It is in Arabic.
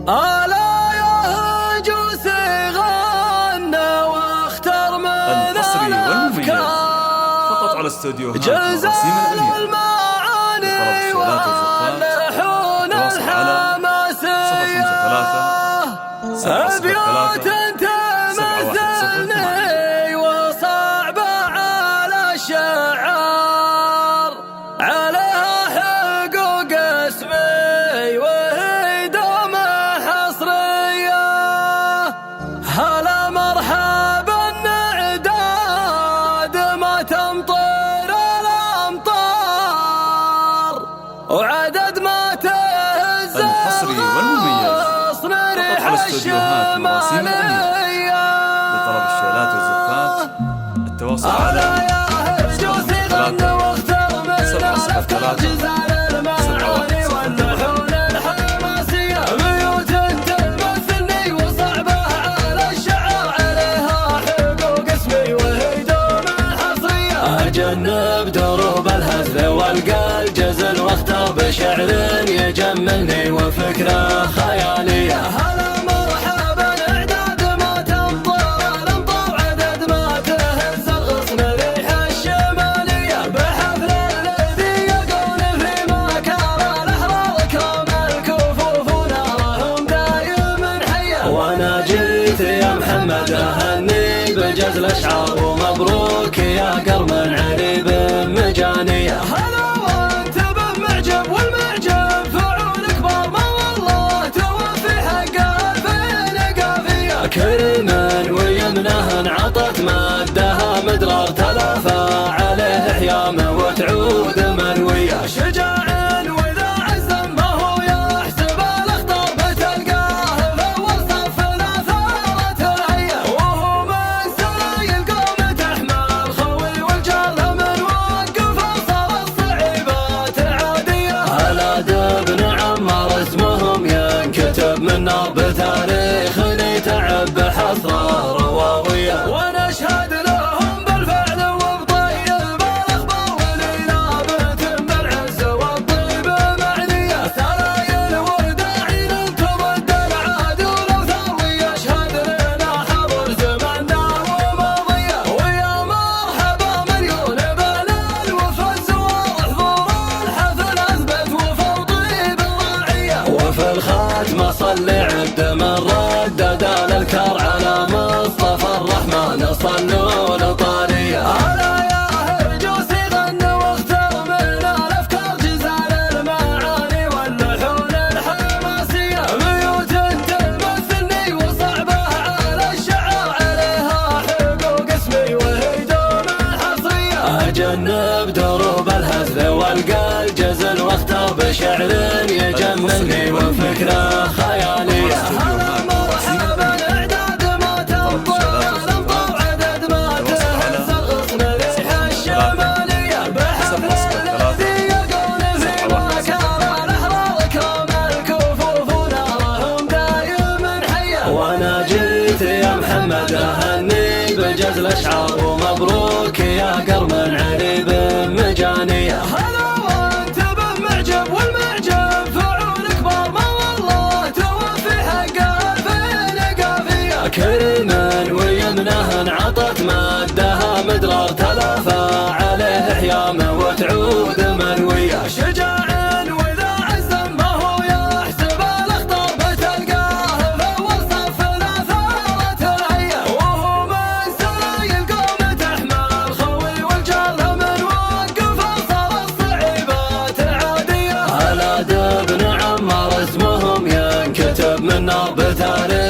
ألا يهجوس غنى واختار من الأفكار فقط على استوديوهات جزال المعاني واللحون الحماسية أبيات تمثلني وصعبة على الشعار عليها حقوق اسمي وهي دومة حصرية هلا مرحبا إعداد ما تمطر الأمطار وعدد ما تهز الغصن ريح الشمالية لطلب الشيلات والزفات التواصل على 07 جزال المعاني واللحون الحماسية بيوت تمثلني وصعبة على الشعر عليها حقوق اسمي وهي دومة حصرية أجنب دروب الهزل والقال جزل واختار بشعر يجملني وفكرة خيالية هلا مرحبا إعداد ما تمطر الأمطار عدد ما تهز الغصن ريح الشمالية بحفل الذي يقول في مكان الأحرار إكرام الكفوف ونارهم دايما حية وأنا جيت يا محمد أهنيك بجزل أشعار ومبروك يا قرم عريب مجانية هلا وأنت بمعجب والمعجب فعول كبار ما والله توفي حق الفين قافية كرما ويمنه انعطت مادها مدرار تلافى عليه حيامه وتعود مروية شجاع وإذا عزم ما هو يحسب الأخطار بتلقاه في أول صف ثارت الهية وهو من ساي القوم تحمل الخوي والجهل من وقف صار الصعيبات عادية الأدب نعم اسمهم ينكتب من نار بتاريخ يتعب حصر رواوية ونشهد لهم بالفعل وبطيب الأخبار والإنابة بالعز والطيب معنية سرايل وداعين ترد العاد والأوثار ويشهد لنا حضر زماننا وماضية ويا مرحبا مليون بلال وفي الزوار حضور الحفل أثبت وفي طيب الراعية وفي الخاتمة صلي عد من ردد الأذكار على مصطفى الرحمن صلوا لطارية ألا يا هرجوسي غنوا واختار من الأفكار جزال المعاني واللحون الحماسية بيوت تمثلني وصعبة على الشعر عليها حقوق اسمي وهي دومة حصرية أجنب دروب الهزل والقال جزل واختار بشعر يجملني وفكرة خيالية هلا مرحبا إعداد ما تمطر الأمطار عدد ما تهز الغصن ريح الشمالية بحفل الذي يقول في مكان الأحرار إكرام الكفوف ونارهم دايما حية وأنا جيت يا محمد أهنيك بجزل أشعار ومبروك يا قرم عريب مجانية هلا وأنت بمعجب والمعجب فعول كبار ما والله توفي حق الفين قافية كرما ويمنه انعطت مادها مدرار تلافى عليه حيامه وتعود مروية شجاع وإذا عزم ما هو يحسب الأخطار بتلقاه في أول صف ثارت الهية وهو من ساي القوم تحمل الخوي والجهل من وقف صار الصعيبات عادية الأدب نعم اسمهم ينكتب من نار بتاريخ